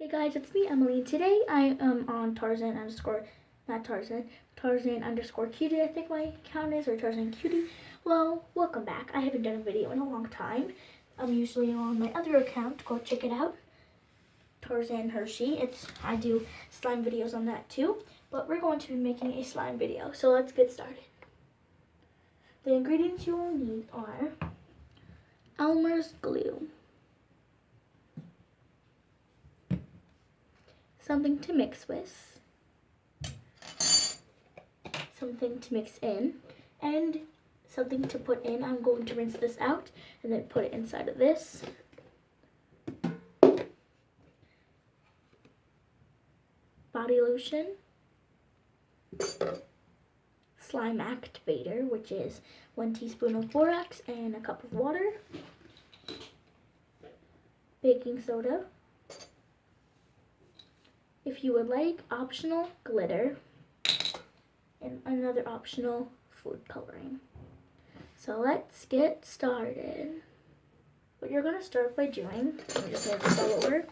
Hey guys, it's me, Emily. Today I am on Tarzan underscore cutie, I think my account is, or Tarzan cutie. Well, welcome back. I haven't done a video in a long time. I'm usually on my other account. Go check it out. Tarzan Hershey. I do slime videos on that too. But we're going to be making a slime video. So let's get started. The ingredients you will need are Elmer's glue, something to mix with, something to mix in, and something to put in. I'm going to rinse this out and then put it inside of this. Body lotion, slime activator, which is 1 teaspoon of borax and a cup of water, baking soda, if you would like, optional glitter, and another optional food coloring. So let's get started. What you're going to start by doing, let me just move this all over,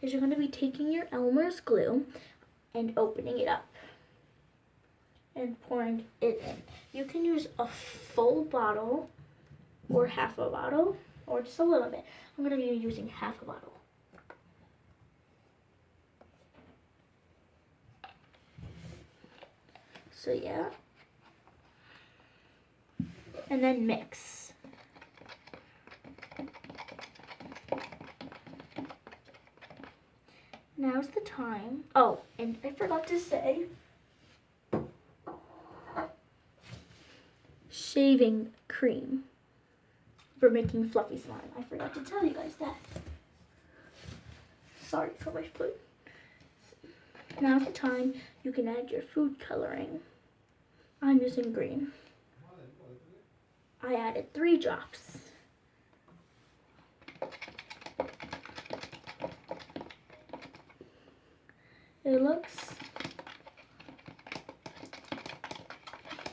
is you're going to be taking your Elmer's glue and opening it up and pouring it in. You can use a full bottle or half a bottle or just a little bit. I'm going to be using half a bottle. So yeah, and then mix. Now's the time. Oh, and I forgot to say, shaving cream for making fluffy slime. I forgot to tell you guys that. Sorry for my foot. Now's the time you can add your food coloring. I'm using green. I added 3 drops. It looks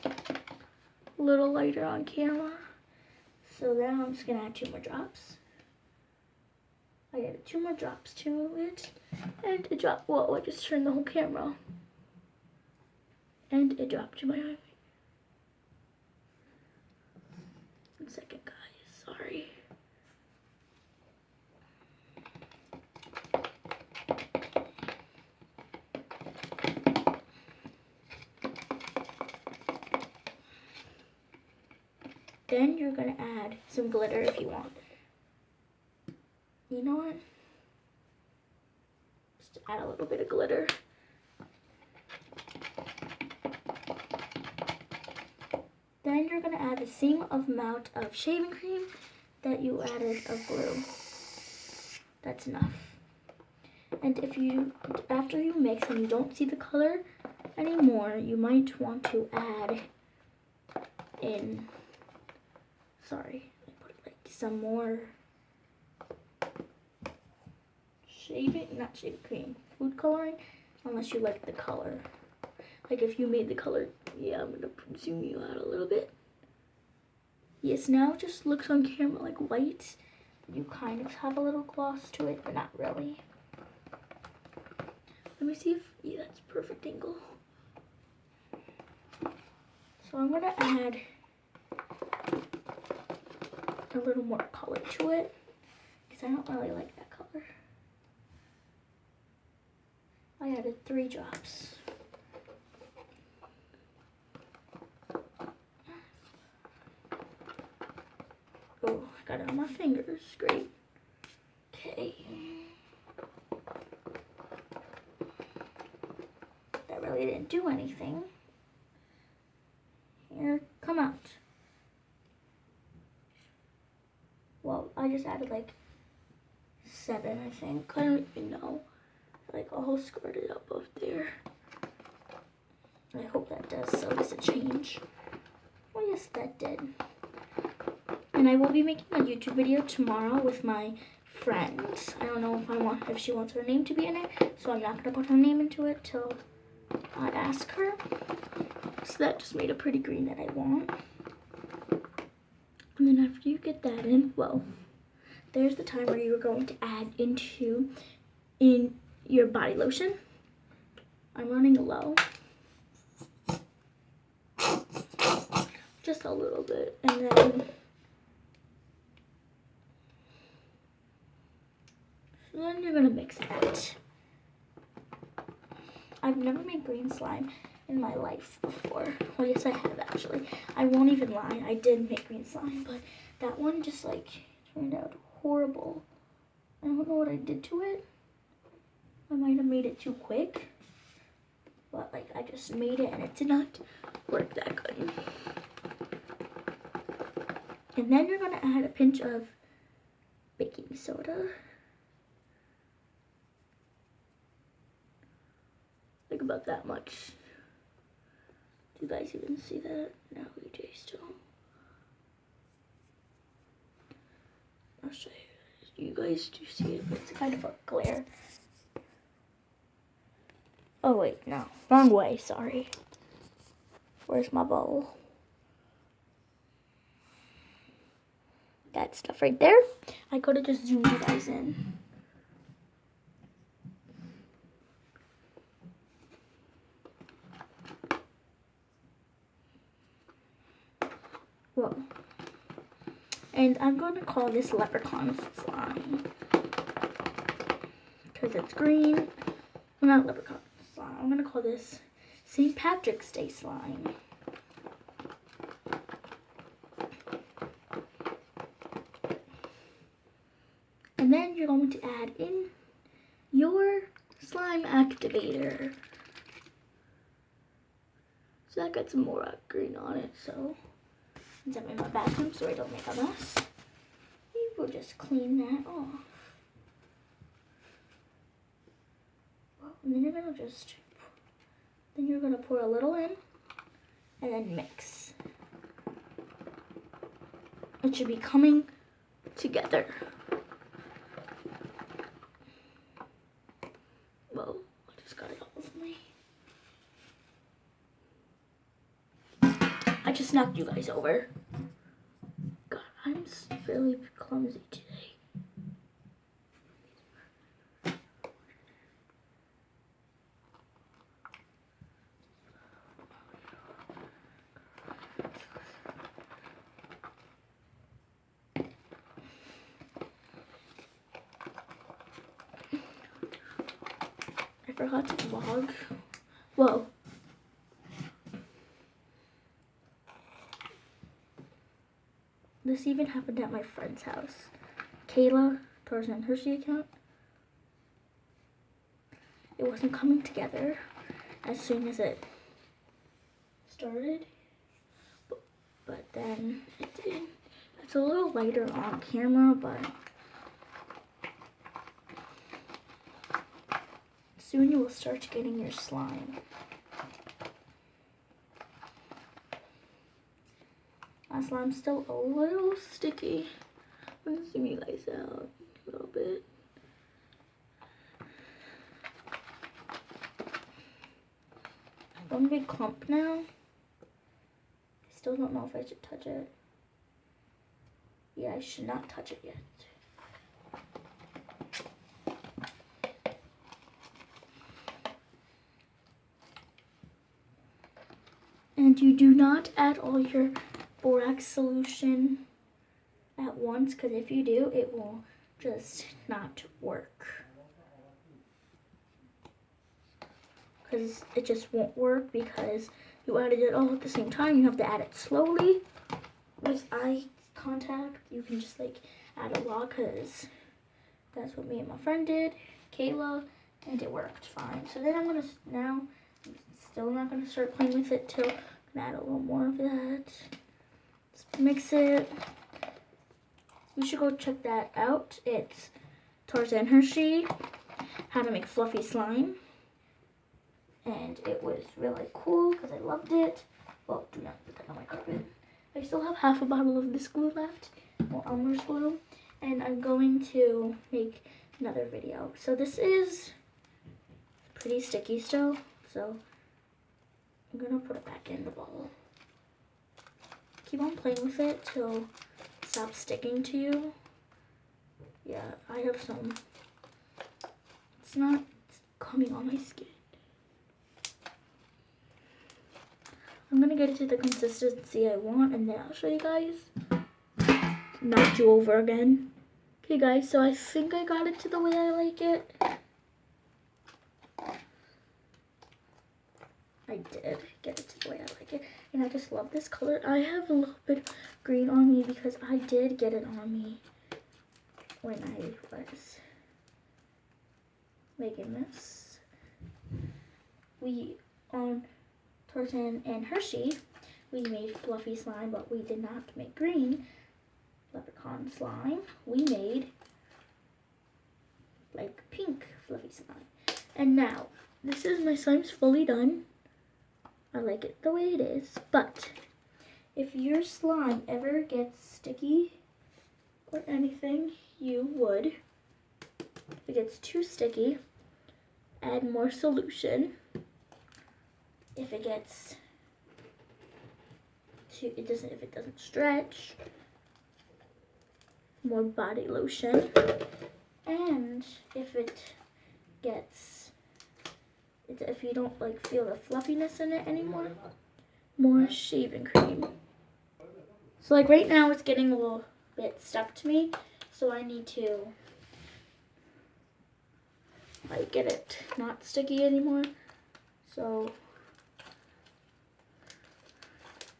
a little lighter on camera. So now I'm just gonna add 2 more drops. I added 2 more drops to it. And it dropped. Whoa, I just turned the whole camera. And it dropped to my eye. 1 second, guys. Sorry. Then you're going to add some glitter if you want. You know what? Just add a little bit of glitter. Then you're going to add the same amount of shaving cream that you added of glue. That's enough. And after you mix and you don't see the color anymore, you might want to add in, some more not shaving cream, food coloring, unless you like the color. Like if you made the color, yeah, I'm gonna zoom you out a little bit. Yes, now it just looks on camera like white. You kind of have a little gloss to it, but not really. Let me see if, yeah, that's perfect angle. So I'm gonna add a little more color to it because I don't really like that color. I added 3 drops. Oh, I got it on my fingers. Great. Okay. That really didn't do anything. Here, come out. Well, I just added like 7, I think. I don't even know. Like all squirted up there. I hope that does some change. Oh yes, that did. And I will be making a YouTube video tomorrow with my friend. I don't know if she wants her name to be in it, so I'm not gonna put her name into it till I ask her. So that just made a pretty green that I want. And then after you get that in, well, there's the time where you are going to add in your body lotion. I'm running low. Just a little bit. And then you're gonna mix it. I've never made green slime in my life before. Well, yes, I have actually. I won't even lie. I did make green slime, but that one just like turned out horrible. I don't know what I did to it. I might have made it too quick, but like I just made it and it did not work that good. And then you're gonna add a pinch of baking soda. Like about that much. Do you guys even see that? No, you do still. I'll show you. You guys do see it, but it's kind of a glare. Oh wait, no. Wrong way, sorry. Where's my bowl? That stuff right there. I could have just zoomed you guys in. Whoa. And I'm going to call this leprechaun slime. Because it's green. Well, not leprechaun slime. I'm going to call this St. Patrick's Day slime. And then you're going to add in your slime activator. So that got some more green on it, so since I'm in my bathroom so I don't make a mess, we will just clean that off. And then you're gonna pour a little in and then mix. It should be coming together. Whoa, I just got it all over me. I just knocked you guys over. God, I'm really clumsy today. I forgot to vlog. Whoa. This even happened at my friend's house. Kayla, Tarzan Hershey account. It wasn't coming together as soon as it started, but then it did. It's a little lighter on camera, but soon you will start getting your slime. My slime's still a little sticky. I'm gonna zoom you guys out a little bit. One big clump now. I still don't know if I should touch it. Yeah, I should not touch it yet. And you do not add all your borax solution at once, because if you do, it will just not work. Because it just won't work because you added it all at the same time. You have to add it slowly. With eye contact, you can just like add a lot, because that's what me and my friend did, Kayla, and it worked fine. So then I'm still not gonna start playing with it till I'm gonna add a little more of that. Just mix it. You should go check that out. It's Tarzan Hershey, How to Make Fluffy Slime. And it was really cool because I loved it. Well, do not put that on my carpet. I still have half a bottle of this glue left, or Elmer's glue, and I'm going to make another video. So this is pretty sticky still, so I'm gonna put it back in the bowl. Keep on playing with it till it stops sticking to you. Yeah, I have some. It's coming on my skin. I'm gonna get it to the consistency I want, and then I'll show you guys. Knocked you over again. Okay guys, so I think I got it to the way I like it. I did get it to the way I like it. And I just love this color. I have a little bit of green on me because I did get it on me when I was making this. We, on Torten and Hershey, we made fluffy slime, but we did not make green leprechaun slime. We made like pink fluffy slime. And now, this is my slime's fully done. I like it the way it is, but if your slime ever gets sticky or anything, you would, if it gets too sticky, add more solution. If it gets too, if it doesn't stretch, more body lotion. And if it gets, if you don't like feel the fluffiness in it anymore, more shaving cream. So like right now it's getting a little bit stuck to me, so I need to like get it not sticky anymore. So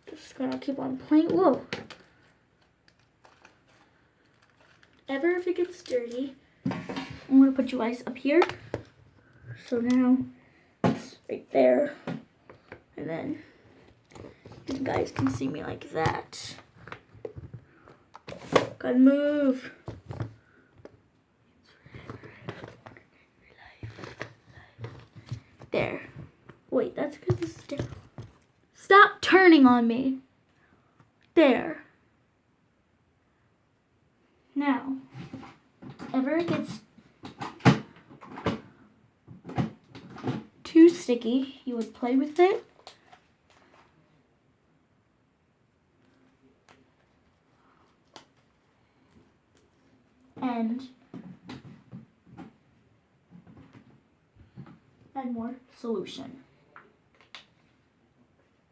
just gonna keep on playing. Whoa. Ever if it gets dirty, I'm gonna put you guys up here. So now it's right there, and then you guys can see me like that. Gotta move. There. Wait, that's because this is different. Stop turning on me. There. Now, ever it gets too sticky, you would play with it. And add more solution.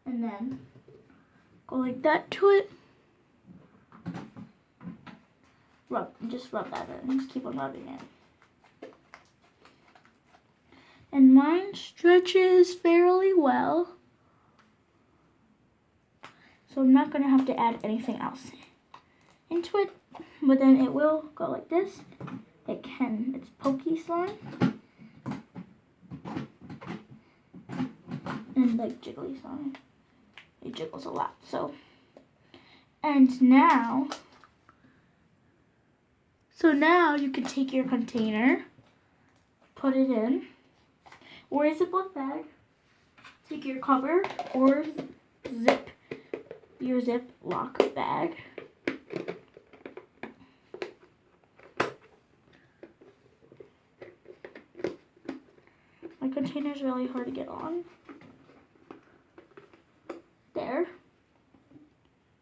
And then go like that to it. Just rub that in. Just keep on rubbing it. And mine stretches fairly well. So I'm not going to have to add anything else into it. But then it will go like this. It's pokey slime. And like jiggly slime. It jiggles a lot. So now you can take your container, put it in, or a Ziploc bag, take your cover or your Ziploc bag. My container is really hard to get on.